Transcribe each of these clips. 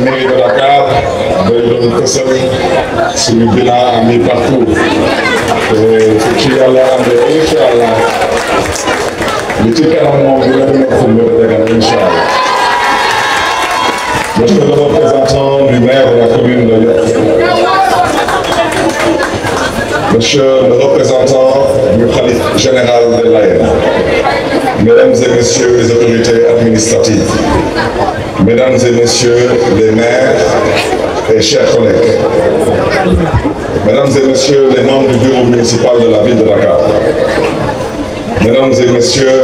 mairie de Dakar, de l'Ukraine, sur le bilan à mi-parcours. Et qui a là, Inch'Allah, le titre à mon gouvernement pour le Dakar, Inch'Allah. Monsieur le représentant du maire de la commune de Yoff, Monsieur le représentant du Khalife général de l'Aïn, Mesdames et Messieurs les autorités administratives, Mesdames et Messieurs les maires et chers collègues, Mesdames et Messieurs les membres du bureau municipal de la ville de Dakar, Mesdames et Messieurs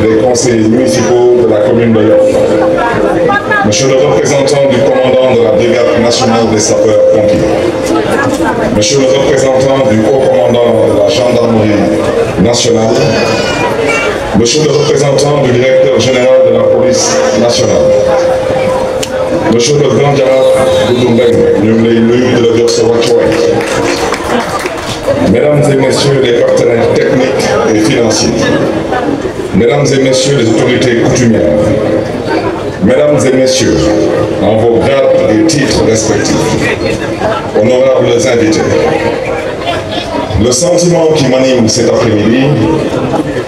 les conseillers municipaux de la commune de Yoff, Monsieur le représentant du commandant de la brigade nationale des sapeurs-pompiers, Monsieur le représentant du haut commandant de la gendarmerie nationale, Monsieur le représentant du directeur général de la police nationale, Monsieur le grand diarra Doudoumbeng, nous de la Mesdames et Messieurs les partenaires techniques et financiers, Mesdames et Messieurs les autorités coutumières, Mesdames et Messieurs, en vos grades et titres respectifs, honorables invités, le sentiment qui m'anime cet après-midi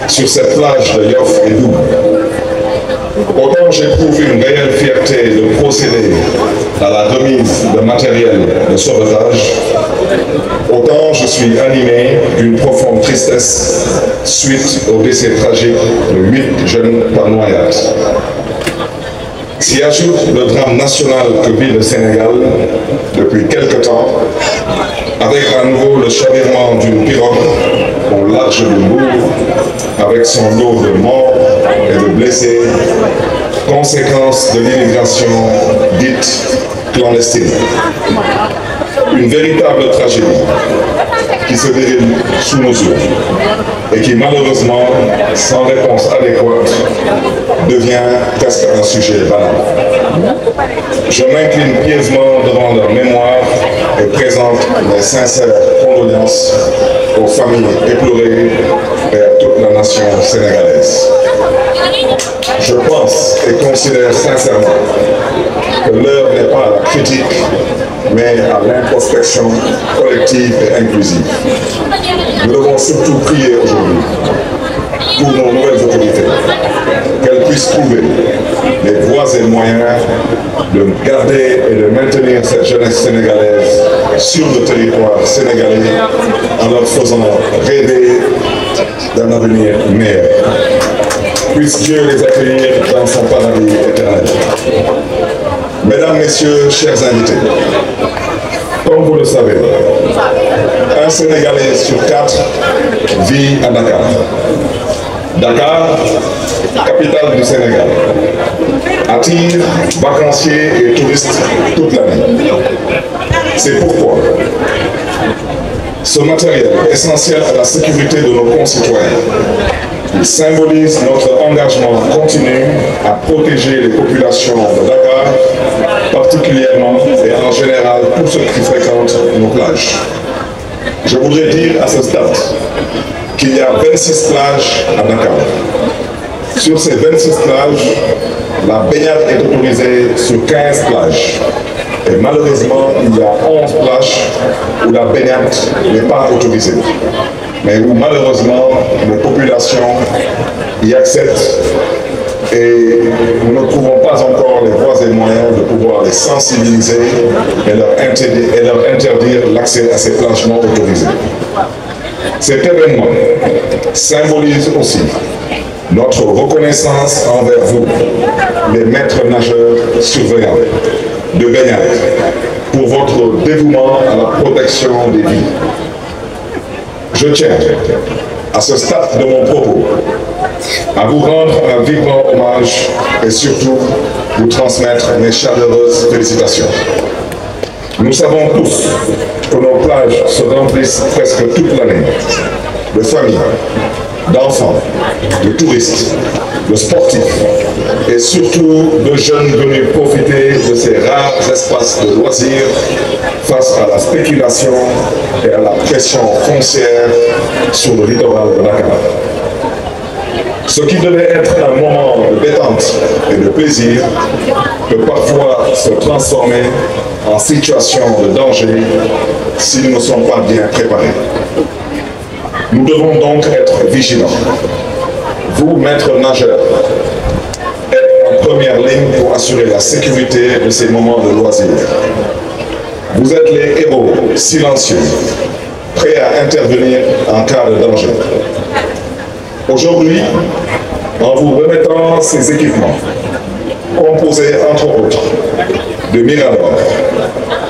sur cette plage de Yoff est double. Autant j'éprouve une réelle fierté de procéder à la remise de matériel de sauvetage, autant je suis animé d'une profonde tristesse suite au décès tragique de 8 jeunes par noyade. S'y ajoute le drame national que vit le Sénégal depuis quelque temps, avec à nouveau le chavirement d'une pirogue au large du Mbour, avec son lot de morts et de blessés, conséquence de l'immigration dite clandestine. Une véritable tragédie qui se déroule sous nos yeux et qui malheureusement, sans réponse adéquate, devient presque un sujet banal. Je m'incline pieusement devant leur mémoire et présente mes sincères condoléances aux familles éplorées et à toute la nation sénégalaise. Je pense et considère sincèrement que l'heure n'est pas à la critique, mais à l'introspection collective et inclusive. Nous devons surtout prier aujourd'hui pour nos nouvelles autorités, qu'elles puissent trouver les voies et moyens de garder et de maintenir cette jeunesse sénégalaise sur le territoire sénégalais en leur faisant rêver d'un avenir meilleur. Puisse Dieu les accueillir dans son paradis éternel. Mesdames, Messieurs, chers invités, comme vous le savez, un Sénégalais sur 4 vit à Dakar. Dakar, capitale du Sénégal, attire vacanciers et touristes toute l'année. C'est pourquoi ce matériel essentiel à la sécurité de nos concitoyens, il symbolise notre engagement continu à protéger les populations de Dakar, particulièrement et en général tous ceux qui fréquentent nos plages. Je voudrais dire à ce stade qu'il y a 26 plages à Dakar. Sur ces 26 plages, la baignade est autorisée sur 15 plages. Et malheureusement, il y a 11 plages où la baignade n'est pas autorisée, mais où malheureusement les populations y acceptent et nous ne trouvons pas encore les voies et moyens de pouvoir les sensibiliser et leur interdire l'accès à ces plages non autorisées. Cet événement symbolise aussi notre reconnaissance envers vous, les maîtres nageurs surveillants de baignade, pour votre dévouement à la protection des vies. Je tiens, à ce stade de mon propos, à vous rendre un vibrant hommage et surtout vous transmettre mes chaleureuses félicitations. Nous savons tous que nos plages se remplissent presque toute l'année de familles, d'enfants, de touristes, de sportifs et surtout de jeunes venus profiter de ces rares espaces de loisirs face à la spéculation et à la pression foncière sur le littoral de Dakar. Ce qui devait être un moment de détente et de plaisir peut parfois se transformer en situation de danger si nous ne sommes pas bien préparés. Nous devons donc être vigilants. Vous, maîtres nageurs, êtes en première ligne pour assurer la sécurité de ces moments de loisirs. Vous êtes les héros silencieux, prêts à intervenir en cas de danger. Aujourd'hui, en vous remettant ces équipements, composés entre autres de miradors,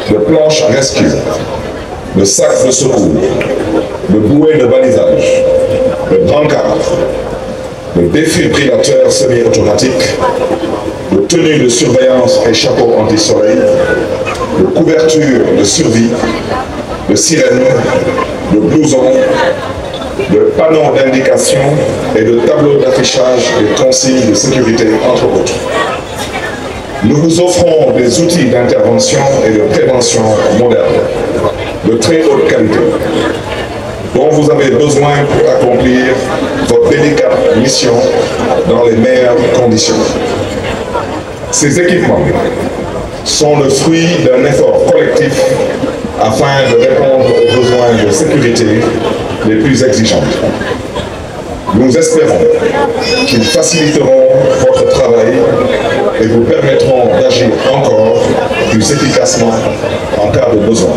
de planches à rescue, de sacs de secours, de bouées de balisage, de brancards, de défibrillateurs semi-automatiques, de tenues de surveillance et chapeaux anti-soleil, de couvertures de survie, de sirènes, de blousons, de panneaux d'indication et de tableaux d'affichage des consignes de sécurité, entre autres. Nous vous offrons des outils d'intervention et de prévention modernes, de très haute qualité, dont vous avez besoin pour accomplir votre délicate mission dans les meilleures conditions. Ces équipements sont le fruit d'un effort collectif afin de répondre aux besoins de sécurité les plus exigeants. Nous espérons qu'ils faciliteront votre travail et vous permettront d'agir encore plus efficacement en cas de besoin.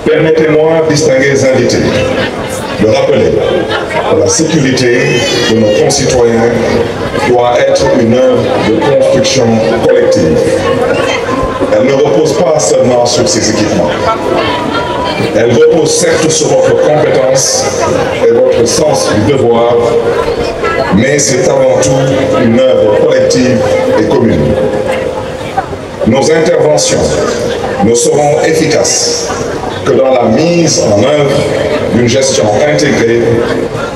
Permettez-moi, distingués invités, de rappeler que la sécurité de nos concitoyens doit être une œuvre de construction collective. Elle ne repose pas seulement sur ces équipements. Elle repose certes sur votre compétence et votre sens du devoir, mais c'est avant tout une œuvre collective et commune. Nos interventions ne seront efficaces que dans la mise en œuvre d'une gestion intégrée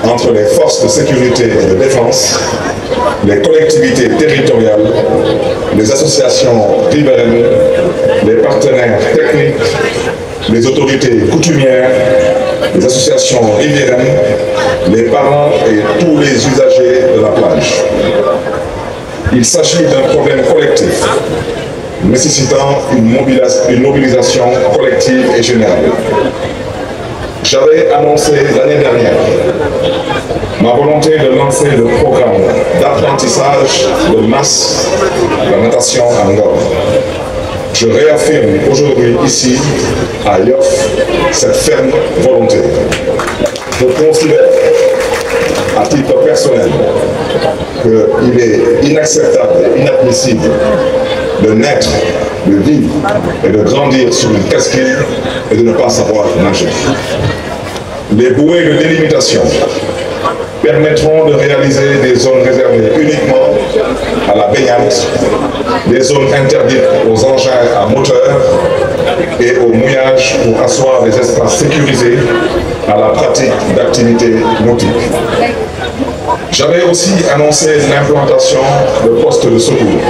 entre les forces de sécurité et de défense, les collectivités territoriales, les associations riveraines, les partenaires techniques, les autorités coutumières, les associations riveraines, les parents et tous les usagers de la plage. Il s'agit d'un problème collectif, nécessitant une mobilisation collective et générale. J'avais annoncé l'année dernière ma volonté de lancer le programme d'apprentissage de masse de la natation en Ngor. Je réaffirme aujourd'hui ici, à Yoff, cette ferme volonté. Je considère, à titre personnel, qu'il est inacceptable et inadmissible de naître, de vivre et de grandir sur une casquette et de ne pas savoir nager. Les bouées de délimitation permettront de réaliser des zones réservées uniquement à la baignade, des zones interdites aux engins à moteur et au mouillage pour asseoir des espaces sécurisés à la pratique d'activités nautiques. J'avais aussi annoncé l'implantation de postes de secours.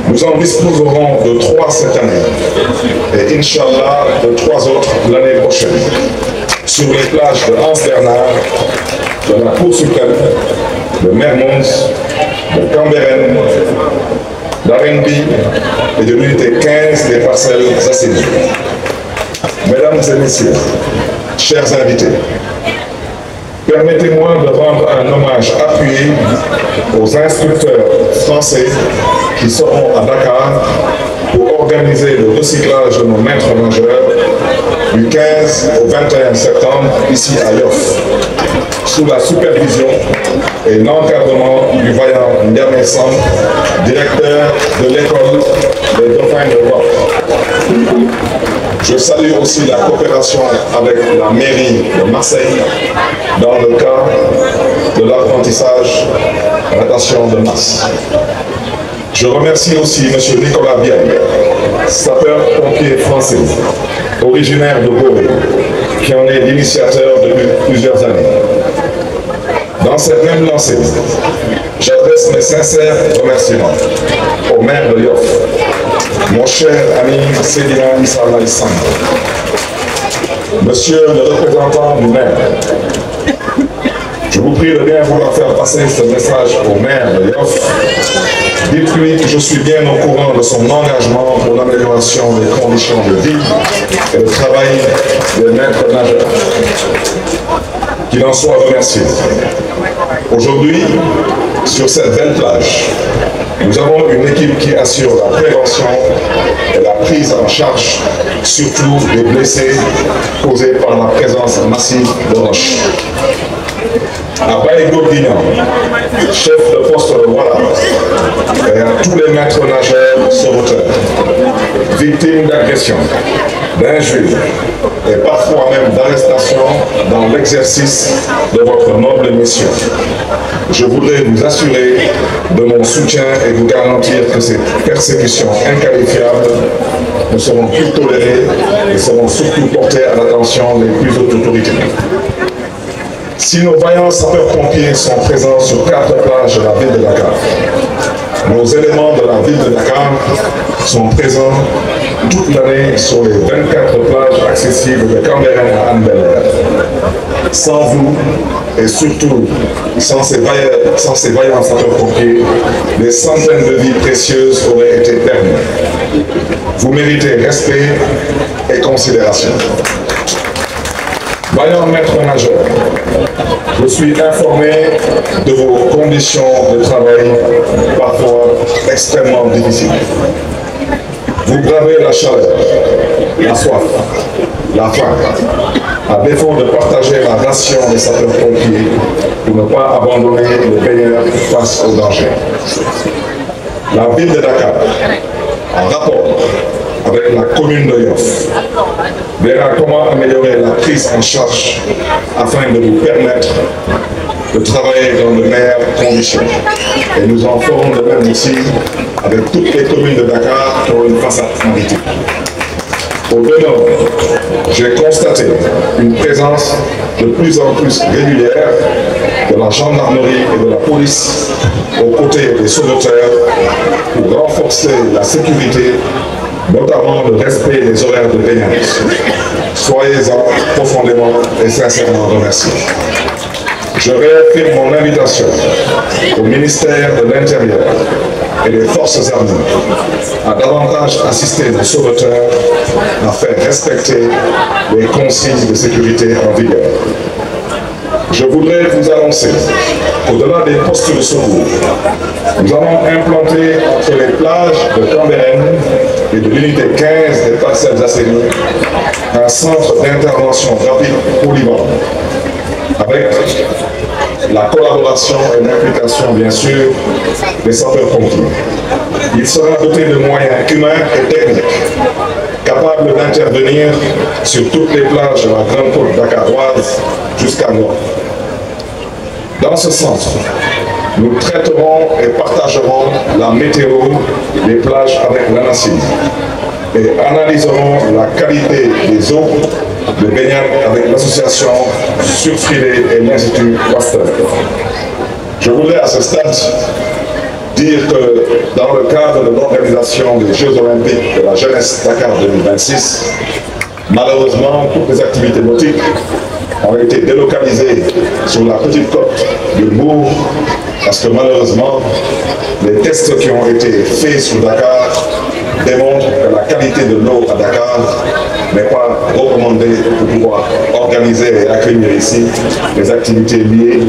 Nous en disposerons de 3 cette année et Inch'Allah de 3 autres l'année prochaine sur les plages de Anse-Bernard, de la Cour suprême, de Mermoz, de Cambérène, d'Arenby et de l'unité 15 des parcelles assainies. Mesdames et messieurs, chers invités, permettez-moi de rendre un hommage appuyé aux instructeurs français qui seront à Dakar pour organiser le recyclage de nos maîtres nageurs du 15 au 21 septembre ici à Yoff, sous la supervision et l'encadrement du vaillant Ndiamé Samb, directeur de l'école des dauphins de Rock. Je salue aussi la coopération avec la mairie de Marseille dans le cadre de l'apprentissage natation de masse. Je remercie aussi M. Nicolas Biel, sapeur-pompier français, originaire de Boré, qui en est l'initiateur depuis plusieurs années. Dans cette même lancée, j'adresse mes sincères remerciements au maire de Yoff, mon cher ami Seydina Issa Laye Samb, monsieur le représentant du maire, Je vous prie de bien vouloir faire passer ce message au maire de Yoff. Dites-lui que je suis bien au courant de son engagement pour l'amélioration des conditions de vie et de travail des maîtres nageurs. Qu'il en soit remercié. Aujourd'hui, sur cette belle plage, nous avons une équipe qui assure la prévention et la prise en charge, surtout des blessés causés par la présence massive de roches. À Baïgo Guignan, chef de poste de Walla, et à tous les maîtres nageurs sauveteurs, victimes d'agressions, d'injures et parfois même d'arrestations dans l'exercice de votre noble mission. Je voudrais vous assurer de mon soutien et vous garantir que ces persécutions inqualifiables ne seront plus tolérées et seront surtout portées à l'attention des plus hautes autorités. Si nos vaillants sapeurs-pompiers sont présents sur 4 plages de la ville de Dakar, nos éléments de la ville de Dakar sont présents toute l'année sur les 24 plages accessibles de Cambérène à Anne-Belair. Sans vous, et surtout sans ces vaillants sapeurs-pompiers, des centaines de vies précieuses auraient été perdues. Vous méritez respect et considération. Vaillant maître nageur, je suis informé de vos conditions de travail parfois extrêmement difficiles. Vous bravez la chaleur, la soif, la faim, à défaut de partager la ration des sapeurs-pompiers pour ne pas abandonner le baigneur face au danger. La ville de Dakar, en rapport avec la commune de Yoff, verra comment améliorer la prise en charge afin de vous permettre de travailler dans de meilleures conditions. Et nous en ferons de même ici avec toutes les communes de Dakar qui ont une façade maritime. Au demeurant, j'ai constaté une présence de plus en plus régulière de la gendarmerie et de la police aux côtés des sauveteurs pour renforcer la sécurité, notamment le respect des horaires de baignade. Soyez-en profondément et sincèrement remerciés. Je réaffirme mon invitation au ministère de l'Intérieur et des Forces armées à davantage assister nos sauveteurs à faire respecter les consignes de sécurité en vigueur. Je voudrais vous annoncer qu'au-delà des postes de secours, nous allons implanter entre les plages de Cambérène et de l'unité 15 des Parcelles Assainies un centre d'intervention rapide polyvalent avec la collaboration et l'implication, bien sûr, des sapeurs-pompiers. Il sera doté de moyens humains et techniques capables d'intervenir sur toutes les plages de la Grande Côte dakaroise jusqu'à Nord. Dans ce sens, nous traiterons et partagerons la météo des plages avec l'ANACIM et analyserons la qualité des eaux de baignade avec l'association Surfrilé et l'Institut Pasteur. Je voudrais à ce stade dire que dans le cadre de l'organisation des Jeux Olympiques de la jeunesse Dakar 2026, malheureusement, toutes les activités nautiques ont été délocalisées sur la petite côte de Mbour parce que malheureusement, les tests qui ont été faits sur Dakar démontrent que la qualité de l'eau à Dakar n'est pas recommandée pour pouvoir organiser et accueillir ici les activités liées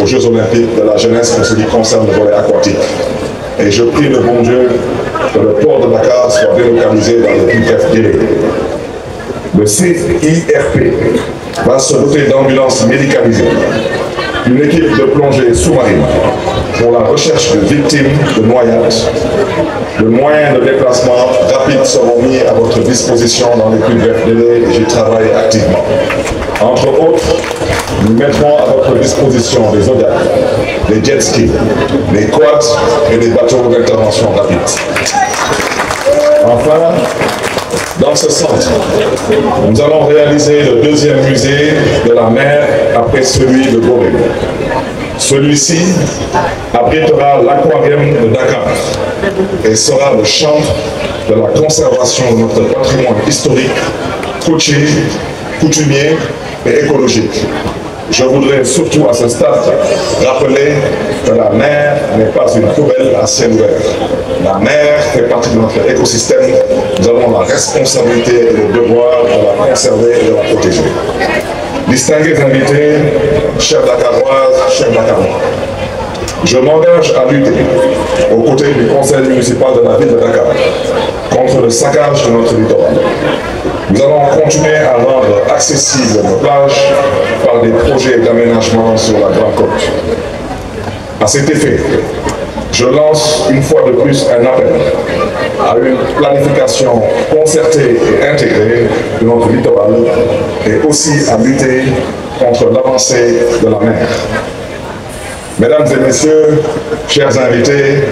aux Jeux Olympiques de la jeunesse en ce qui concerne le volet aquatique. Et je prie le bon Dieu que le port de Dakar soit délocalisé dans les plus brefs délais. Le CIRP va se doter d'ambulances médicalisées, une équipe de plongée sous-marine pour la recherche de victimes de noyades. Le moyen de déplacement rapide seront mis à votre disposition dans les plus brefs délais et j'y travaille activement. Entre autres, nous mettrons à votre disposition des Zodiac, des jet skis, des quads et des bateaux d'intervention rapide. Enfin, dans ce centre, nous allons réaliser le deuxième musée de la mer après celui de Gorée. Celui-ci abritera l'aquarium de Dakar et sera le chantre de la conservation de notre patrimoine historique, côtier, coutumier et écologique. Je voudrais surtout à ce stade rappeler que la mer n'est pas une poubelle à ciel ouvert. La mer fait partie de notre écosystème. Nous avons la responsabilité et le devoir de la conserver et de la protéger. Distingués invités, chefs dakaroises, chefs dakarois, je m'engage à lutter aux côtés du conseil municipal de la ville de Dakar contre le saccage de notre littoral. Nous allons continuer à rendre accessibles nos plages par des projets d'aménagement sur la Grande Côte. À cet effet, je lance une fois de plus un appel à une planification concertée et intégrée de notre littoral et aussi à lutter contre l'avancée de la mer. Mesdames et messieurs, chers invités,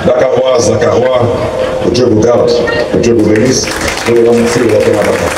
Dakaroises, Dakarois, que Dieu vous garde, que Dieu vous bénisse. Je vous remercie de votre attention.